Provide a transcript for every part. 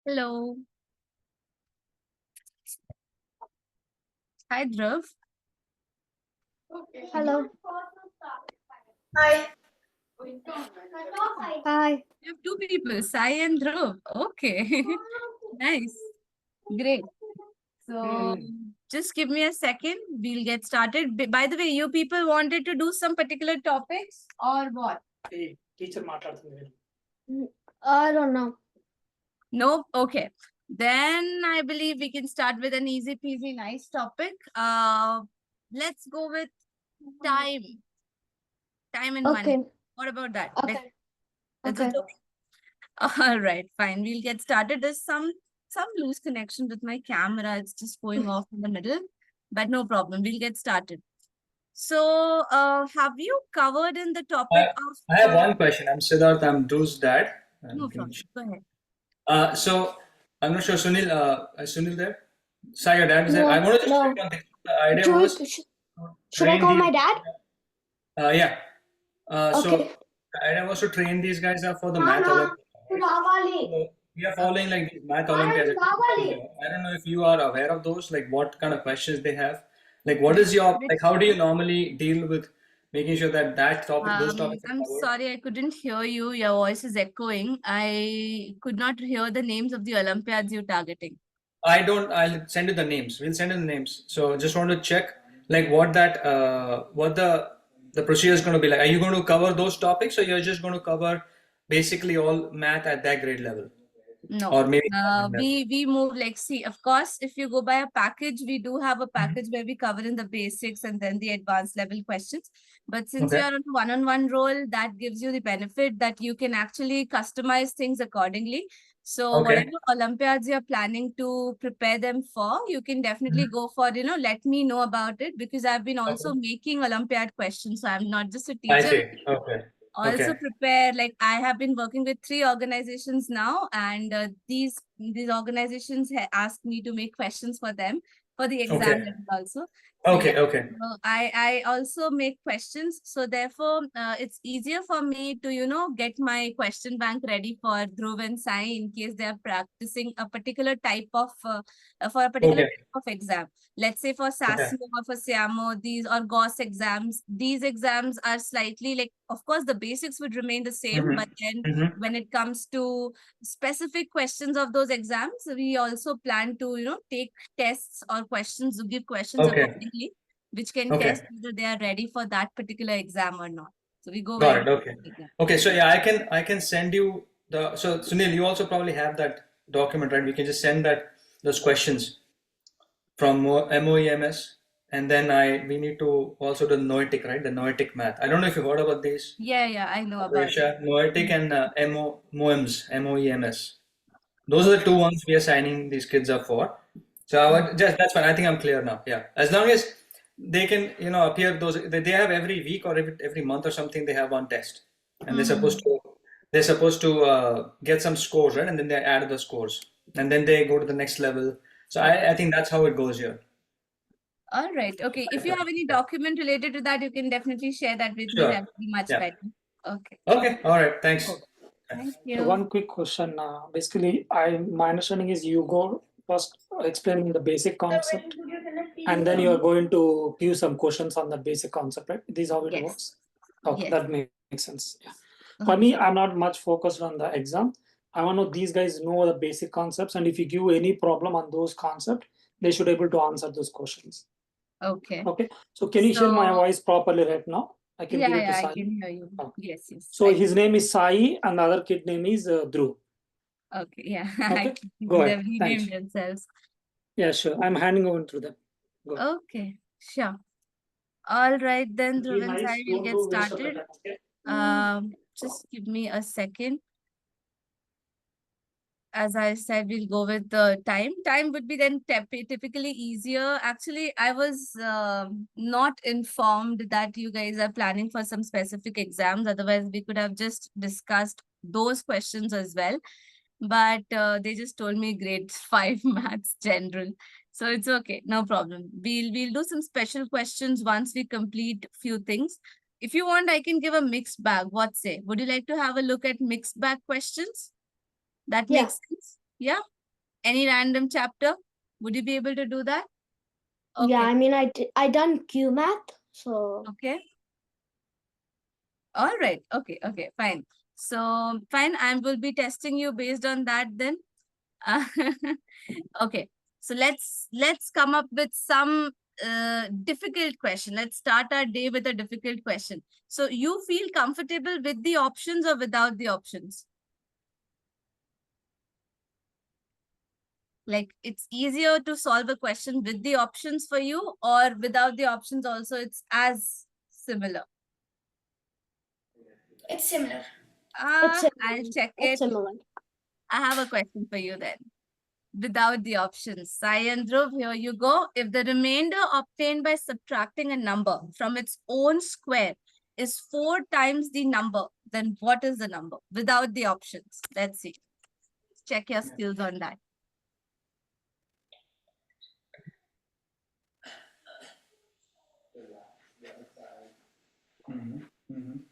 Hello. Hi, Dhruv. Hello. Hi. Hi. You have two people, Sai and Dhruv. Okay. Nice. Great. So just give me a second. We'll get started. By the way, you people wanted to do some particular topics or what? Teacher మాట్లాడుతుంది. I don't know. No? Okay. Then I believe we can start with an easy peasy nice topic. Let's go with time. Time and money. Okay. What about that? Okay. Let's Okay. just do All right, fine. We'll get started. There's some loose connection with my camera. It's just going off in the middle, but no problem. We'll get started. So, have you covered in the topic of? I have one question. I'm Siddharth. I'm Drew's dad. No problem. Go ahead. So I'm not sure. Sunil, is Sunil there? Sai, your dad is there. No, I want to just no. check one thing. The idea Should, was should I train call these. my dad? Yeah. So Okay. the idea was to train these guys up for the math Olympiad. So we are following like these math Olympiads. I don't know if you are aware of those. Like what kind of questions they have. Like what is your like? How do you normally deal with making sure that those topics are I'm covered? sorry, I couldn't hear you. Your voice is echoing. I could not hear the names of the Olympiads you're targeting. I'll send you the names. We'll send you the names. So just want to check like what the procedure is going to be like. Are you going to cover those topics or you're just going to cover basically all math at that grade level? No, Or maybe we move like, see, of course, if you go by a package, we do have a package where we cover in the basics and then the advanced level questions. But since Okay. you are on one-on-one role, that gives you the benefit that you can actually customize things accordingly. So Okay. whatever Olympiads you're planning to prepare them for, you can definitely go for, let me know about it, because I've been also making Olympiad questions. So I'm not just a I teacher. see. Okay. Also Okay. prepare, like I have been working with 3 organizations now, and these organizations asked me to make questions for them for the exam Okay. level also. So Okay. yeah, Okay. I also make questions, so therefore it's easier for me to get my question bank ready for Dhruv and Sai in case they are practicing a particular type of for a particular Okay. type of exam. Let's say for SASO or for SIAMO, these or GOS exams, these exams are slightly like, of course, the basics would remain the same, but then when it comes to specific questions of those exams, we also plan to, take tests or questions, give questions Okay. accordingly, which can Okay. test whether they are ready for that particular exam or not. So we go Got very it. Okay. like that. Okay. So yeah, I can send you the so Sunil, you also probably have that document, right? We can just send those questions from MOEMS, and then we need to also do Noetic, right? The Noetic math. I don't know if you've heard about these. Yeah, I know about it. Aisha, Noetic and MOEMS, MOEMS. Those are the two ones we are signing these kids up for. So I would just that's fine. I think I'm clear now. Yeah, as long as they can, appear those. They have every week or every month or something. They have one test, and they're supposed to get some scores, right? And then they add the scores, and then they go to the next level. So I think that's how it goes here. All right. Okay. If you have any document related to that, you can definitely share that with me. Sure. That would be much Yeah. better. Okay. Okay. All right. Thanks. Thank So you. one quick question. Basically, my understanding is you go first explaining the basic concept, and then you are going to give some questions on that basic concept, right? This is how it Yes. works. Okay, Yes. that makes sense. Yeah. For me, I'm not much focused on the exam. I want to know these guys know the basic concepts, and if you give any problem on those concepts, they should able to answer those questions. Okay. Okay. So can you hear my So- voice properly right now? I can give it to I Sai. can hear you. Oh. Yes. So I his name is Sai, and the other kid name is Dhruv. Okay. Yeah. Okay, I go could ahead. have Thanks. renamed themselves. Yeah, sure. I'm handing over to them. Go. Okay. Sure. All right, then Be Dhruv and nice, Sai will don't get do waste of the started. time, okay? Just give me a second. As I said, we'll go with the time. Time would be then typically easier. Actually, I was not informed that you guys are planning for some specific exams. Otherwise, we could have just discussed those questions as well. But they just told me grade 5 maths general. So it's okay, no problem. We'll do some special questions once we complete few things. If you want, I can give a mixed bag. What say? Would you like to have a look at mixed bag questions? That Yeah. makes sense. Yeah. Any random chapter? Would you be able to do that? Yeah, Okay. I mean, I done Q math, so Okay. All right. Okay. Okay. Fine. So fine. I will be testing you based on that then. Okay. So let's come up with some difficult question. Let's start our day with a difficult question. So you feel comfortable with the options or without the options? Like it's easier to solve a question with the options for you, or without the options also it's as similar? It's similar. it's I'll similar. check It's it. similar. I have a question for you then. Without the options. Sai and Dhruv, here you go. If the remainder obtained by subtracting a number from its own square is 4 times the number, then what is the number? Without the options. Let's see. Check your skills on that. Mhm, mhm.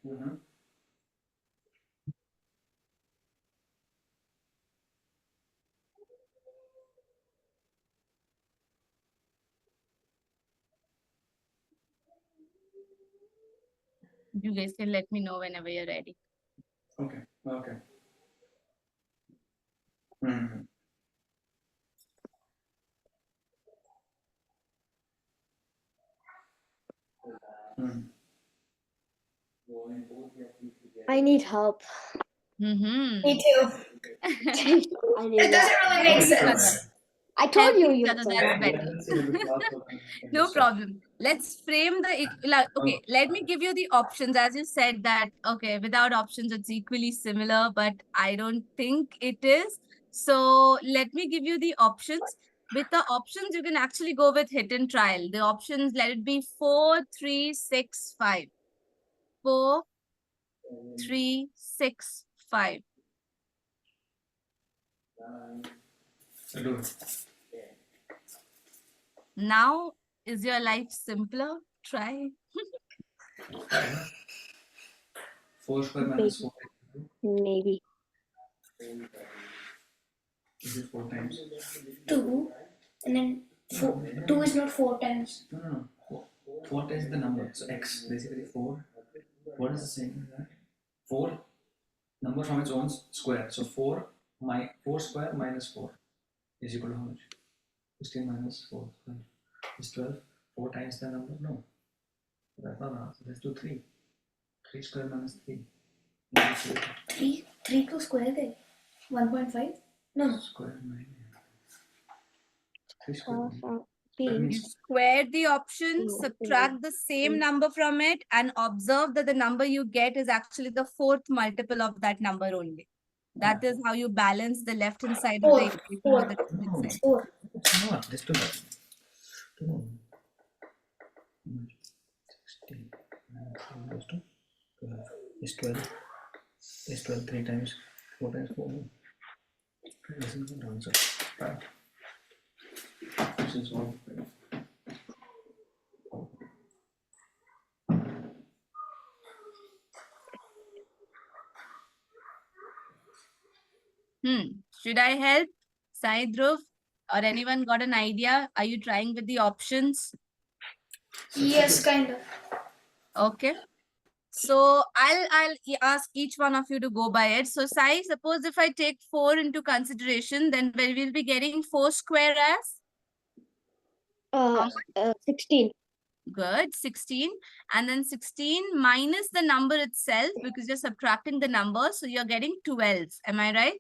Mhm. You guys can let me know whenever you're ready. Okay. Okay. Mhm. Mhm. I need help. Mm-hmm. Me too. I need It doesn't help. really make Help each other. sense. I told Help you, each you other, said. that's better. No problem. Let's frame the, okay, let me give you the options. As you said that, okay, without options, it's equally similar, but I don't think it is. So let me give you the options. With the options, you can actually go with hit and trial. The options, let it be 4, 3, 6, 5. 4, 3, 6, 5. Do it. Now, is your life simpler? Try. 4 square minus 4 Maybe. is it 4 times? 2 and then 4. 2 is not 4 times. No, no, no. 4 times the number. So x basically 4. What is the same? 4 number from its own square. So 4 square minus 4 is equal to how much? 16 minus 4 is 12. 4 times the number? No. That's not an answer. Let's do 3. 3 square minus 3. 3 को square they 1.5 no Square 9. 3 square. You P. square the option, Mm, subtract the same number from it, and observe that the number you get is actually the 4th multiple of that number only. That is how you balance the left-hand side of the 4 equation with the 4 right-hand No, side. 4 it's not. Let's do that. 16 goes to 12. Is 12. Is 12 3 times 4 times 4? This is the answer. Right. This is one. Should I help? Sai, Dhruv, or anyone got an idea? Are you trying with the options? yes kind of Okay. So I'll ask each one of you to go by it. So Sai, suppose if I take 4 into consideration, then we will be getting 4 square as? How much? 16. Good, 16. And then 16 minus the number itself because you're subtracting the number. So you're getting 12. Am I right?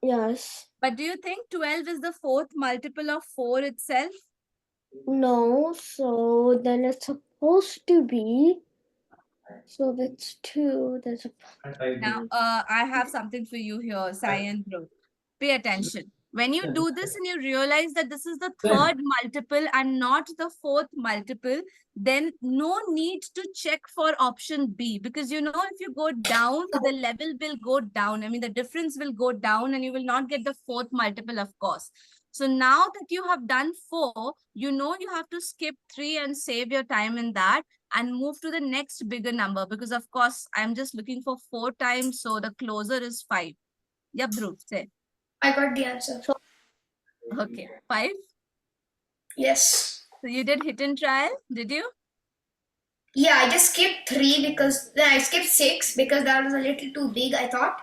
Yes. But do you think 12 is the 4th multiple of 4 itself? No, so then it's supposed to be. So that's 2. That's a. Now, I have something for you here, Sai and Dhruv. Pay attention. When you do this and you realize that this is the 3rd multiple and not the 4th multiple, then no need to check for option B, because you know if you go down, the level will go down. I mean, the difference will go down and you will not get the 4th multiple, of course. So now that you have done 4, you know you have to skip 3 and save your time in that and move to the next bigger number, because of course I'm just looking for 4 times, so the closer is 5. Yep, Dhruv, say. I got the answer. Okay, 5. Yes. So you did hit and trial, did you? Yeah, I just skipped 3 because then I skipped 6 because that was a little too big, I thought.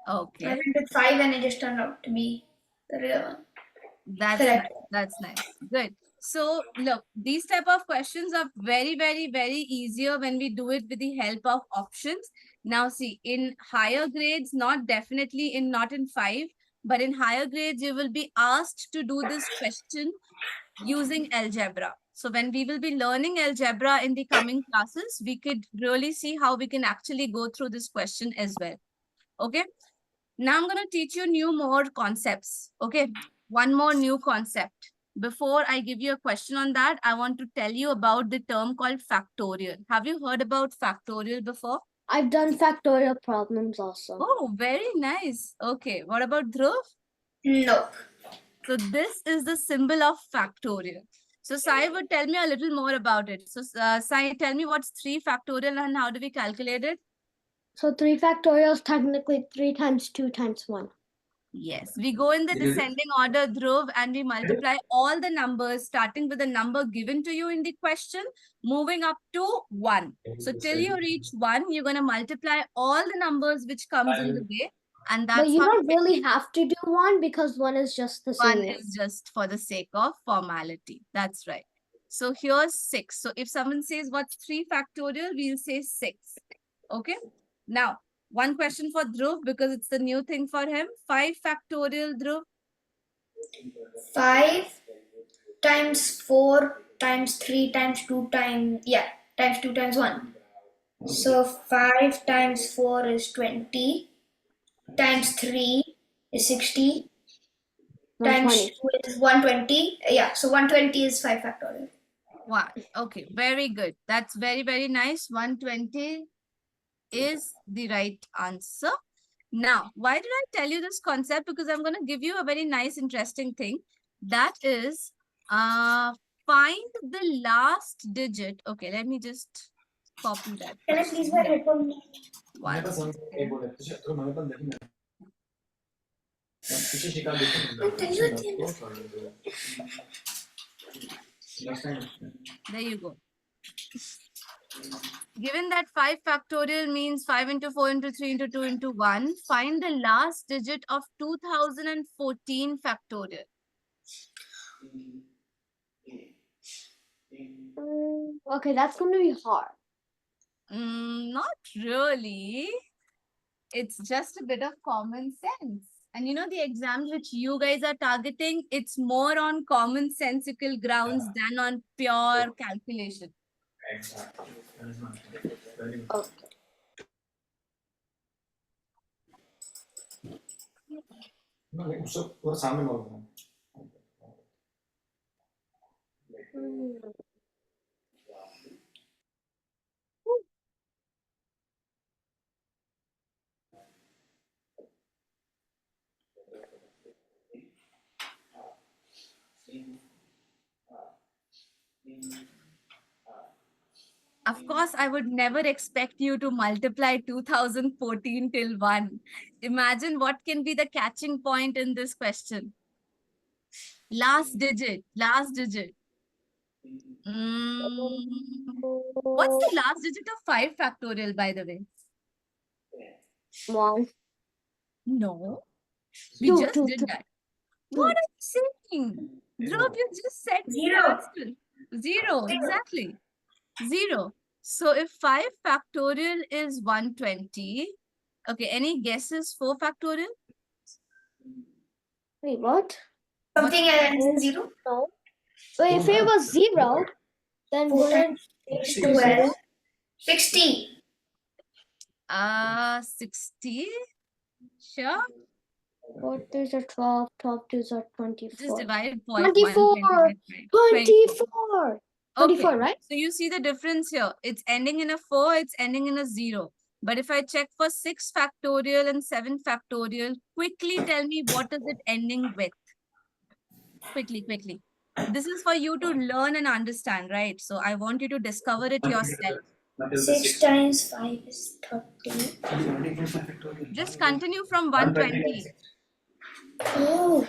I Okay, went with 5 and it just turned out to be the real one. that's Correct. nice. That's nice. Good. So look, these type of questions are very, very, very easier when we do it with the help of options. Now see, in higher grades, not in 5, but in higher grades, you will be asked to do this question using algebra. So when we will be learning algebra in the coming classes, we could really see how we can actually go through this question as well. Okay. Now I'm going to teach you more concepts. Okay. One more new concept. Before I give you a question on that, I want to tell you about the term called factorial. Have you heard about factorial before? I've done factorial problems also. Oh, very nice. Okay. What about Dhruv? No. So this is the symbol of factorial. So Sai would tell me a little more about it. So Sai, tell me what's 3 factorial and how do we calculate it? So 3 factorial is technically 3 times 2 times 1. Yes, we go in the descending order, Dhruv, and we multiply all the numbers, starting with the number given to you in the question, moving up to 1. So till you reach 1, you're going to multiply all the numbers which comes in the way. And But that's you how don't really have to do 1 because 1 is just the same. 1 is just for the sake of formality. That's right. So here's 6. So if someone says what's 3 factorial, we'll say 6. Okay. Now, one question for Dhruv because it's the new thing for him. 5 factorial, Dhruv. 5 times 4 times 3 times 2 times, times 2 times 1. So 5 times 4 is 20, times 3 is 60, times 120. 2 is 120. Yeah, so 120 is 5 factorial. 1. Okay, very good. That's very, very nice. 120 is the right answer. Now, why did I tell you this concept? Because I'm going to give you a very nice, interesting thing. That is, find the last digit. Okay, let me just copy that. Can I question please wear here. headphones? One second. There you go. Given that 5 factorial means 5 into 4 into 3 into 2 into 1, find the last digit of 2014 factorial. Okay, that's going to be hard. Not really. It's just a bit of common sense. And you know, the exams which you guys are targeting, it's more on commonsensical grounds than on pure calculation. Okay. Of course, I would never expect you to multiply 2014 till 1. Imagine what can be the catching point in this question. Last digit, last digit. What's the last digit of 5 factorial, by the way? 1. No, we Two, just two, did two. that. What are you saying? Dhruv, you just said the 0. answer. 0, exactly. 0. So if 5 factorial is 120, okay, any guesses for factorial? Wait, what? Something else than 0. No. Wait, if it was 0, then 4 wouldn't times it 12. 60. 60. Sure. 4 3s are 12, 12 2s are Just 24. divide 0.1. 24. 24. 24, Okay. right? So you see the difference here. It's ending in a 4, it's ending in a 0. But if I check for 6 factorial and 7 factorial, quickly tell me what is it ending with? Quickly. This is for you to learn and understand, right? So I want you to discover it yourself. 6 times 5 is 30. Just continue from 120. Oh,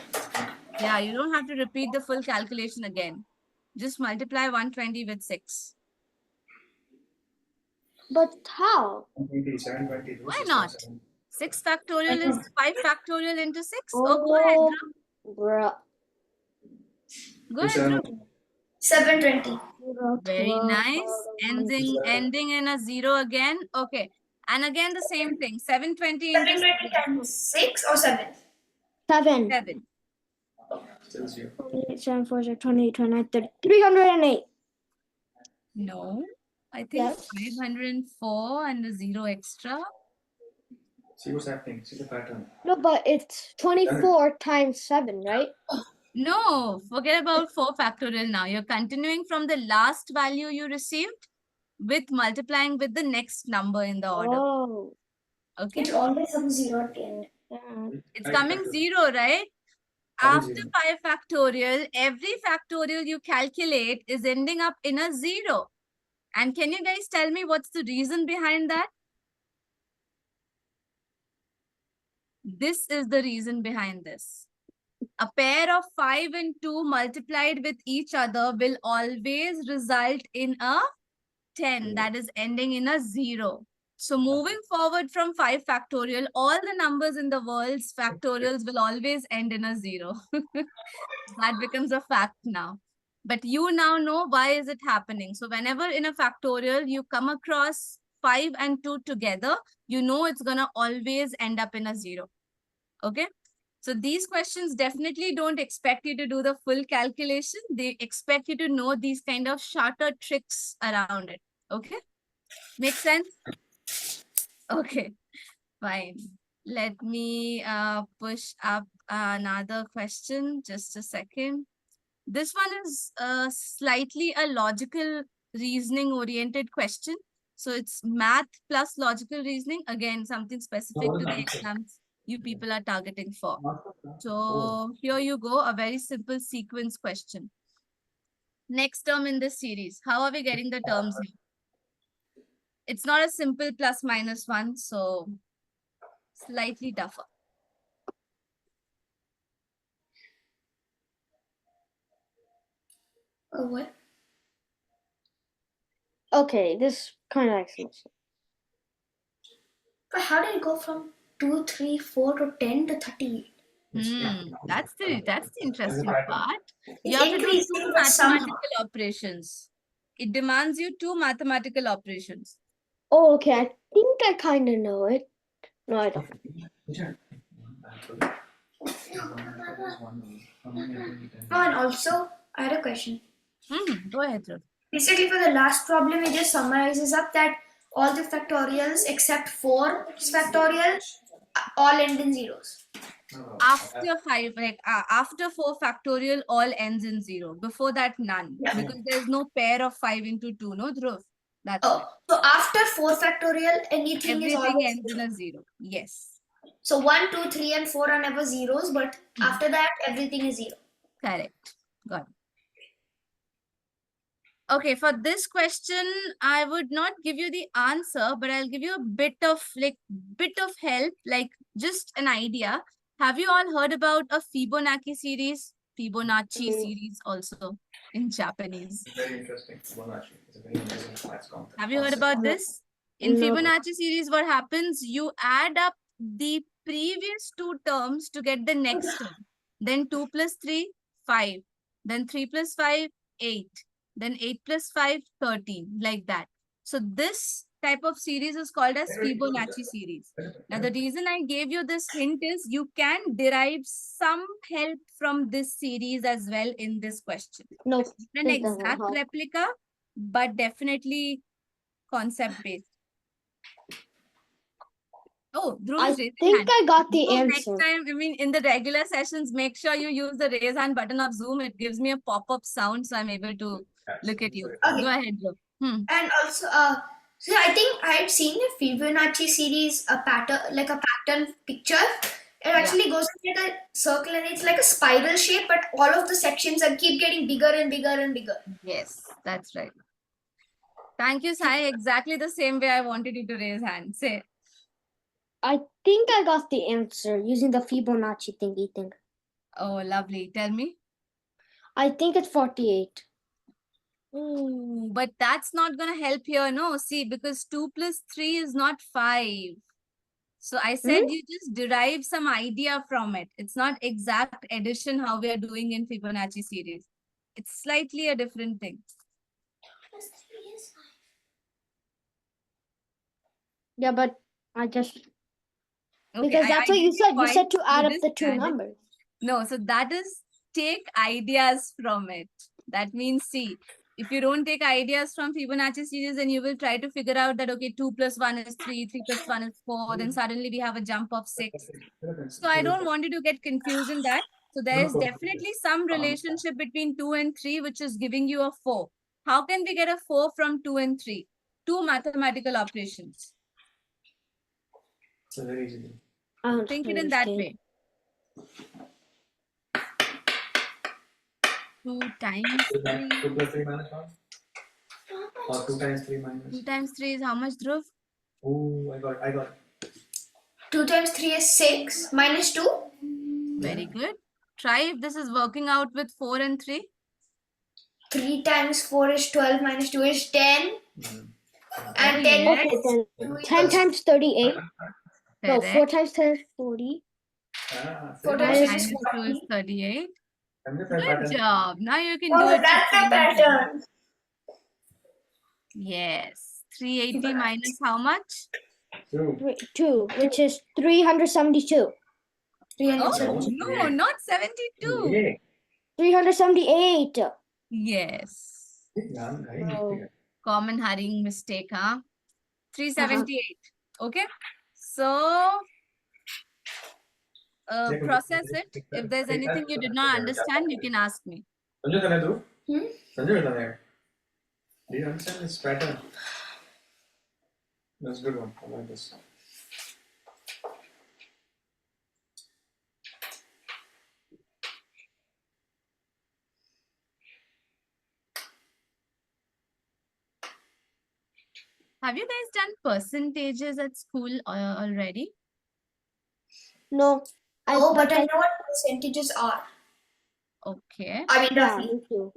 Yeah, you don't have to repeat the full calculation again. Just multiply 120 with 6. But how? Why not? 6 factorial is 5 factorial into 6. Oh, Oh, bruh. go ahead, Dhruv. 720. Very nice. Ending in a 0 again. Okay. And again the same thing. 720 into 720 times 6 or 7? 7. 7. 28, 7, 4, 6, 28, 29, 30. 308. No. I think Yes. 504 and a 0 extra. See what's happening. See the pattern. No, but it's 24 times 7, right? No, forget about 4 factorial now. You're continuing from the last value you received with multiplying with the next number in the order. Oh. Okay. It always comes 0 at the end. Yeah. It's coming 0, right? Always After 0. 5 factorial, every factorial you calculate is ending up in a 0. And can you guys tell me what's the reason behind that? This is the reason behind this. A pair of 5 and 2 multiplied with each other will always result in a 10 that is ending in a 0. So moving forward from 5 factorial, all the numbers in the world's factorials will always end in a 0. That becomes a fact now. But you now know why is it happening. So whenever in a factorial you come across 5 and 2 together, you know it's going to always end up in a 0. Okay. So these questions definitely don't expect you to do the full calculation. They expect you to know these kind of shorter tricks around it. Okay. Make sense? Okay. Fine. Let me push up another question. Just a second. This one is slightly a logical reasoning oriented question. So it's math plus logical reasoning. Again, something specific to the exams you people are targeting for. So here you go, a very simple sequence question. Next term in this series, how are we getting the terms here? It's not a simple plus minus one, so slightly tougher. Oh, what? Okay, this kind of makes sense. But how did it go from 2, 3, 4 to 10 to 38? That's the interesting part. You have to do Increasing, two but somehow. mathematical operations. It demands you 2 mathematical operations. Oh, okay. I think I kind of know it. No, I don't. Oh, and also, I had a question. Go ahead, Dhruv. Basically, for the last problem, it just summarizes up that all the factorials except 4 factorial all end in zeros. After 5, like after 4 factorial, all ends in 0. Before that, none. Yeah. Because there's no pair of 5 into 2, no, Dhruv? That's Oh, why. so after 4 factorial, anything is Everything always ends in a 0. Yes. So 1, 2, 3, and 4 are never zeros, but after that, everything is 0. Correct. Got it. Okay, for this question, I would not give you the answer, but I'll give you a bit of help, like just an idea. Have you all heard about a Fibonacci series? Fibonacci series also in Japanese. Very interesting. Fibonacci. It's a very interesting maths concept. Have you heard about this? In No. Fibonacci series, what happens? You add up the previous 2 terms to get the next term. Then 2 plus 3, 5. Then 3 plus 5, 8. Then 8 plus 5, 13. Like that. So this type of series is called as Fibonacci series. Now, the reason I gave you this hint is you can derive some help from this series as well in this question. No, An this doesn't exact help. replica, but definitely concept based. Oh, Dhruv I is raising think hand. I got the Dhruv, next answer. time, I mean, in the regular sessions, make sure you use the raise hand button of Zoom. It gives me a pop-up sound, so I'm able to look at you. Okay. Go ahead, Dhruv. And also, so I think I had seen the Fibonacci series, a pattern picture, It actually goes like a circle and it's like a spiral shape, but all of the sections are keep getting bigger and bigger and bigger. Yes, that's right. Thank you, Sai. Exactly the same way I wanted you to raise hand. Say. I think I got the answer using the Fibonacci thingy thing. Oh, lovely. Tell me. I think it's 48. Ooh, but that's not gonna help here, no. See, because 2 plus 3 is not 5. So I said you just derive some idea from it. It's not exact addition how we are doing in Fibonacci series. It's slightly a different thing. Yeah, but I just Okay, because that's I what you get your said. You said point. to add You up just the two added- numbers. No, so that is take ideas from it. That means, see, if you don't take ideas from Fibonacci series, then you will try to figure out that, okay, 2 plus 1 is 3, 3 plus 1 is 4, then suddenly we have a jump of 6. So I don't want you to get confused in that. So there is definitely some relationship between 2 and 3, which is giving you a 4. How can we get a 4 from 2 and 3? Two mathematical operations. So very easy. I don't Think it in that understand. way. 2 times 2 3. plus 3 minus 1? Or 2 times 3 minus? 2 times 3 is how much, Dhruv? Oh, I got it. 2 times 3 is 6 minus 2. Very good. Try if this is working out with 4 and 3. 3 times 4 is 12 minus 2 is 10. Mhm. And Oh, 10 yes. Okay, minus then 2 10 is times 38. No, 4 Correct. times 10 is 40. 4 times Minus 6 is 2 is 38. I'm just Good job. Now you can do Oh, it. that's the pattern. Yes. 380 minus how much? 2, which is 372. 370. Oh, no, not 72. 378. Yes. Oh. Common hurrying mistake, huh? 378. Okay. So, process it. If there's anything you did not understand, you can ask me. Sanju, can I do? Hmm? Sanju, can I? Do you understand this pattern? That's a good one. I like this. Have you guys done percentages at school already? No. Oh, but I know what percentages are. Okay. I mean, Yeah, roughly. me too.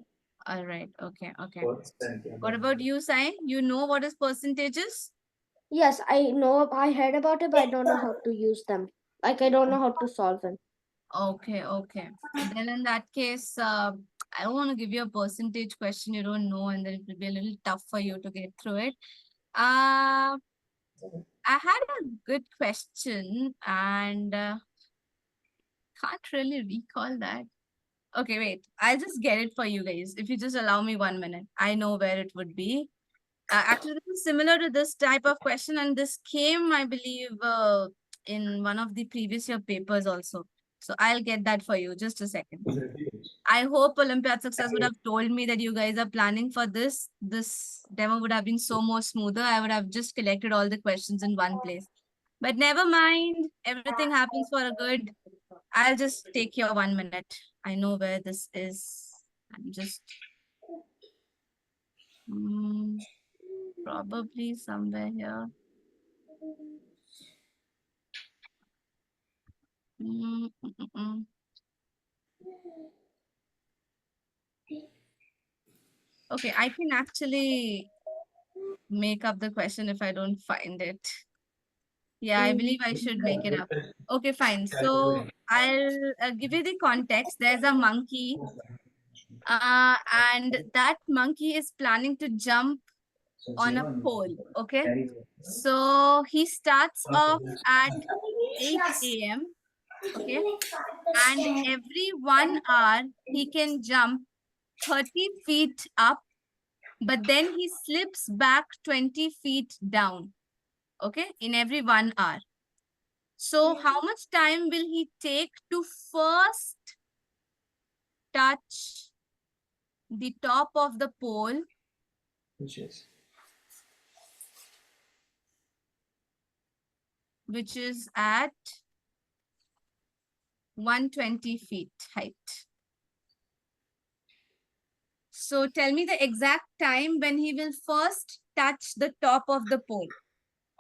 All right. Okay. Okay. Percent, yeah. What about you, Sai? You know what is percentages? Yes, I know. I heard about it, but I don't know how to use them. Like, I don't know how to solve them. Okay. Okay. Then in that case, I don't want to give you a percentage question you don't know, and then it will be a little tough for you to get through it. I had a good question and can't really recall that. Okay, wait. I'll just get it for you guys. If you just allow me 1 minute, I know where it would be. Actually, this is similar to this type of question, and this came, I believe, in one of the previous year papers also. So I'll get that for you. Just a second. I hope Olympiad Success would have told me that you guys are planning for this. This demo would have been so more smoother. I would have just collected all the questions in one place. But never mind. Everything happens for a good. I'll just take your 1 minute. I know where this is. I'm just probably somewhere here. Mm, mm, mm, mm. Okay, I can actually make up the question if I don't find it. Yeah, I believe I should make it up. Okay, fine. So I'll give you the context. There's a monkey, and that monkey is planning to jump on a pole. Okay, so he starts off at 8 a.m. Okay, and every 1 hour he can jump 30 feet up, but then he slips back 20 feet down. Okay, in every 1 hour. So how much time will he take to first touch the top of the pole, Which is which is at 120 feet height. So tell me the exact time when he will first touch the top of the pole.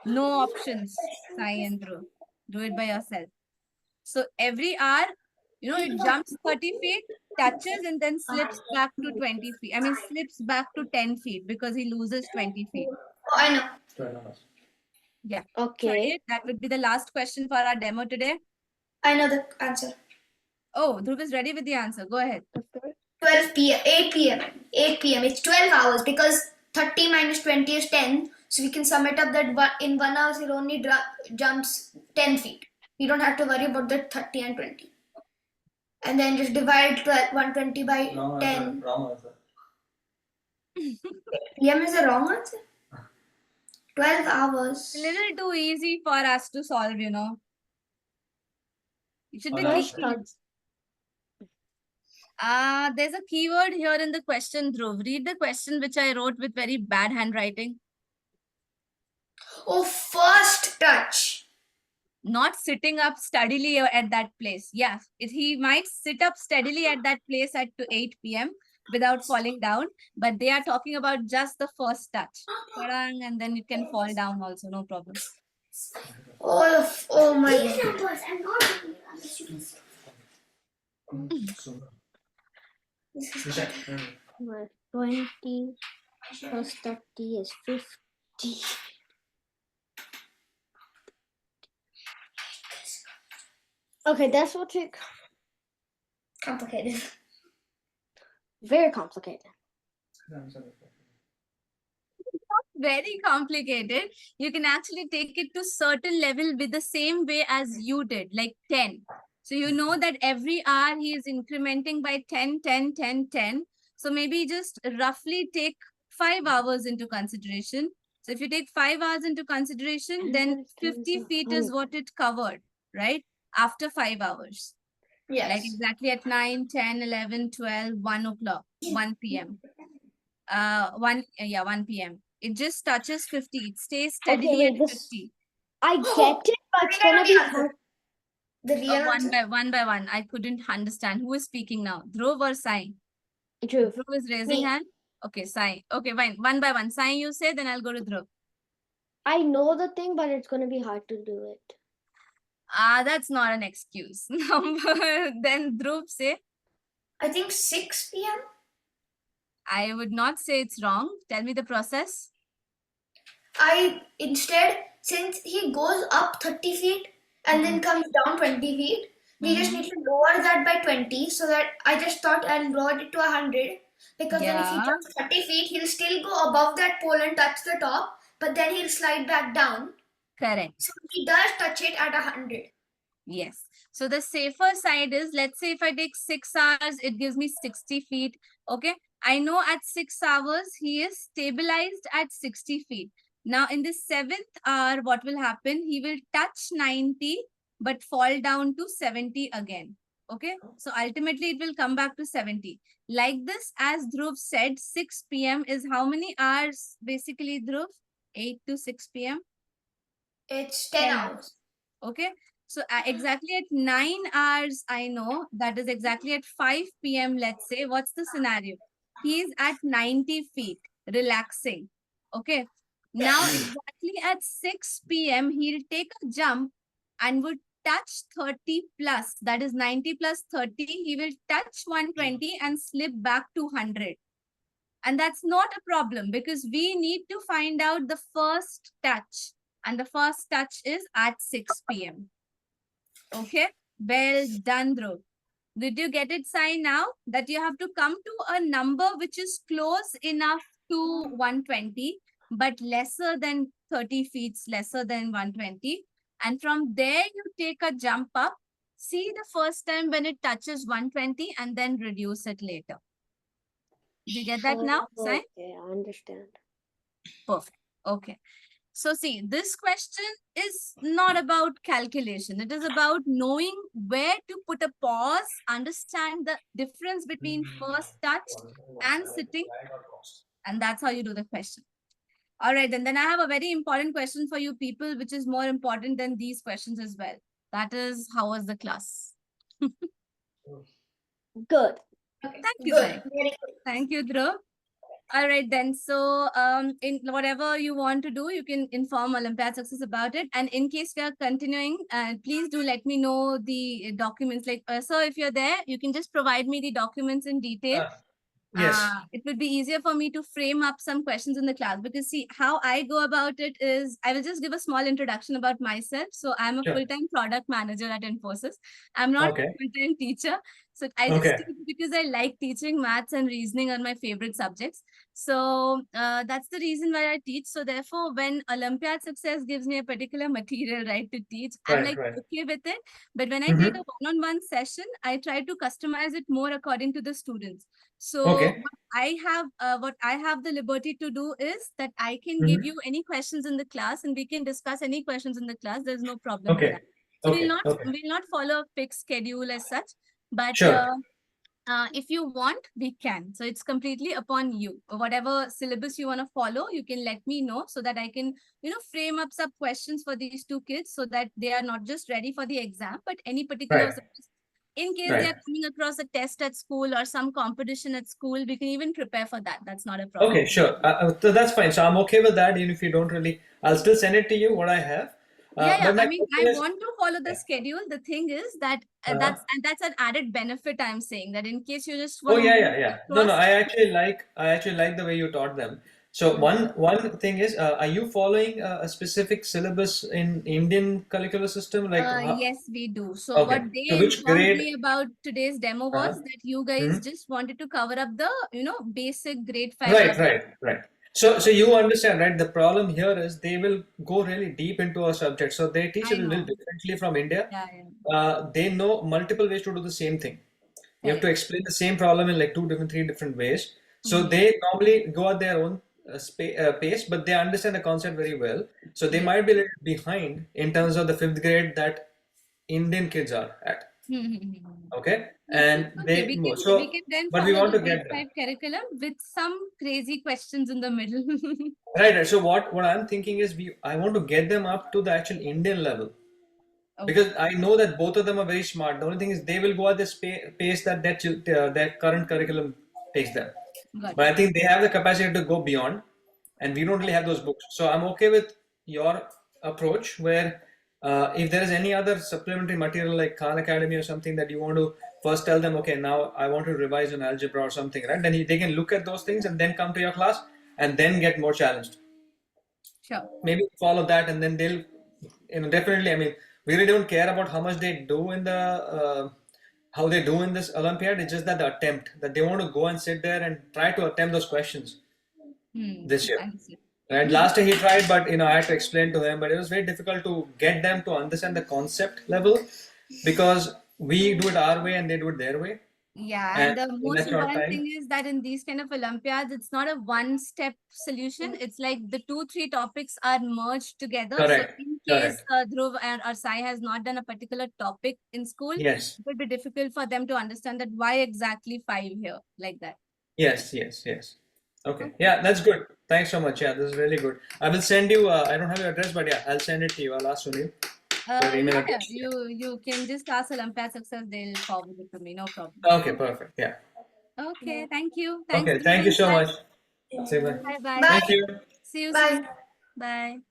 No options, Sai and Dhruv. Do it by yourself. So every hour, it jumps 30 feet, touches, and then slips back to 20 feet. I mean, slips back to 10 feet because he loses 20 feet. Oh, I know. Yeah. Okay. That would be the last question for our demo today. I know the answer. Oh, Dhruv is ready with the answer. Go ahead. 12 p.m. 8 p.m. 8 p.m. It's 12 hours because 30 minus 20 is 10. So we can sum it up that in 1 hour it only jumps 10 feet. We don't have to worry about the 30 and 20. And then just divide 120 by 10. Wrong answer. PM is the wrong answer. 12 hours. A little too easy for us to solve, You should be First thinking. There's a keyword here in the question, Dhruv. Read the question which I wrote with very bad handwriting. Oh, first touch. Not sitting up steadily at that place. Yeah, he might sit up steadily at that place at 8 p.m. without falling down, but they are talking about just the first touch. Parang, and then it can fall down also, no problem. Oh my God. I'm not doing it unless you can stop. This is correct. 20 plus 30 is 50. Okay, that's what's Complicated. very complicated. Very complicated. You can actually take it to certain level with the same way as you did, like 10. So you know that every hour he is incrementing by 10, 10, 10, 10. So maybe just roughly take 5 hours into consideration. So if you take 5 hours into consideration, then 50 feet is what it covered, right? After 5 hours. Yes. Like exactly at 9, 10, 11, 12, 1 o'clock, 1 p.m. 1 p.m. It just touches 50. It stays steadily wait, at 50. I get it, but it's gonna be hard. The real One answer. by one. I couldn't understand. Who is speaking now? Dhruv or Sai? Dhruv. Dhruv is raising Me. hand. Okay, Sai. Okay, fine. One by one. Sai, you say, then I'll go to Dhruv. I know the thing, but it's gonna be hard to do it. That's not an excuse. Then Dhruv say, I think 6 p.m. I would not say it's wrong. Tell me the process. Since he goes up 30 feet and then comes down 20 feet, we just need to lower that by 20, so that I just thought I'll lower it to 100, because then if he Yeah. jumps 30 feet, he'll still go above that pole and touch the top, but then he'll slide back down. Correct. So he does touch it at 100. Yes. So the safer side is, let's say if I take 6 hours, it gives me 60 feet. Okay. I know at 6 hours, he is stabilized at 60 feet. Now in the 7th hour, what will happen? He will touch 90, but fall down to 70 again. Okay. So ultimately it will come back to 70. Like this, as Dhruv said, 6 p.m. is how many hours basically, Dhruv? 8 to 6 p.m. It's 10 hours. Okay. So exactly at 9 hours, I know that is exactly at 5 p.m. Let's say, what's the scenario? He is at 90 feet, relaxing. Okay. Now exactly at 6 p.m., he'll take a jump and would touch 30 plus, that is 90 plus 30. He will touch 120 and slip back to 100. And that's not a problem because we need to find out the first touch. And the first touch is at 6 p.m. Okay, well done, Dhruv. Did you get it, Sai, now? That you have to come to a number which is close enough to 120, but lesser than 30 feet, lesser than 120. And from there, you take a jump up. See the first time when it touches 120 and then reduce it later. Did you get that now, Sai? Okay, I understand. Perfect. Okay. So see, this question is not about calculation. It is about knowing where to put a pause, understand the difference between first touch and sitting. And that's how you do the question. All right, and then I have a very important question for you people, which is more important than these questions as well. That is, how was the class? Good. Okay. Thank you, Good. guys. Very good. Thank you, Dhruv. All right, then. So, in whatever you want to do, you can inform Olympiad Success about it. And in case we are continuing, please do let me know the documents. Like, so if you're there, you can just provide me the documents in detail. Yes. It would be easier for me to frame up some questions in the class, because see, how I go about it is I will just give a small introduction about myself. So I'm a Sure. full-time product manager at Infosys. I'm not Okay. a full-time teacher. So I just Okay. teach because I like teaching. Maths and reasoning are my favorite subjects. So that's the reason why I teach. So therefore, when Olympiad Success gives me a particular material, right, to teach, I'm Right, like right. okay with it. But when I Mhm. take a one-on-one session, I try to customize it more according to the students. So Okay. what I have the liberty to do is that I can Mhm. give you any questions in the class, and we can discuss any questions in the class. There's no problem with Okay. that. So Okay. Okay. we'll not follow a fixed schedule as such, but Sure. if you want, we can. So it's completely upon you. Whatever syllabus you want to follow, you can let me know so that I can, frame up some questions for these two kids so that they are not just ready for the exam, but any particular Right. syllabus. In case they Right. are coming across a test at school or some competition at school, we can even prepare for that. That's not a problem. Okay, sure. So that's fine. So I'm okay with that. Even if you don't really, I'll still send it to you what I have. Yeah. But my I mean, I question is, want to follow the yeah. schedule. The thing is that Uh-huh. that's an added benefit. I'm saying that in case you just Oh want to yeah, move yeah, yeah. No, no. across. I actually like the way you taught them. So one thing is, are you following a specific syllabus in Indian curricular system? Like, Yes, we do. So okay. what they So which informed grade? me about today's demo was that you guys Mhm. just wanted to cover up the, basic grade 5. Right, right, right. So you understand, right? The problem here is they will go really deep into a subject. So they teach I it a little know. differently from India. Yeah. They know multiple ways to do the same thing. You have to Correct. explain the same problem in like three different ways. So Mhm. they normally go at their own pace, but they understand the concept very well. So they Yes. might be a little behind in terms of the fifth grade that Indian kids are at. Okay, and Okay, they we so, can then but we follow want the to grade get them. 5 curriculum with some crazy questions in the middle. Right, right. So what I'm thinking is I want to get them up to the actual Indian level. Okay. Because I know that both of them are very smart. The only thing is they will go at this pace that current curriculum takes them. Got But I it. think they have the capacity to go beyond, and we don't really have those books. So I'm okay with your approach, where if there is any other supplementary material like Khan Academy or something that you want to first tell them, okay, now I want to revise on algebra or something, right? Then they can look at those things and then come to your class and then get more challenged. Sure. Maybe follow that, and then they'll, definitely. I mean, we really don't care about how much they do in the how they do in this Olympiad. It's just that the attempt that they want to go and sit there and try to attempt those questions this year. Understood. And last year he tried, but I had to explain to him. But it was very difficult to get them to understand the concept level because we do it our way and they do it their way. Yeah, And and the in most that short important time, thing is that in these kind of Olympiads, it's not a one-step solution. It's like the 2-3 topics are merged together. So correct, in case correct. Dhruv or Sai has not done a particular topic in school, Yes, it will be difficult for them to understand that why exactly 5 here, like that. yes, yes, yes. Okay, yeah, that's good. Thanks so much. Yeah, this is really good. I will send you. I don't have your address, but yeah, I'll send it to you. I'll ask Sunil for your email Yeah, address. you can just ask Olympiad Success. They'll forward it to me. No problem. Okay, perfect. Yeah. Okay, thank you. Thanks, Okay, thank you Dhruv. so much. Bye. Say bye. Bye-bye. Thank you. See you Bye. soon. Bye.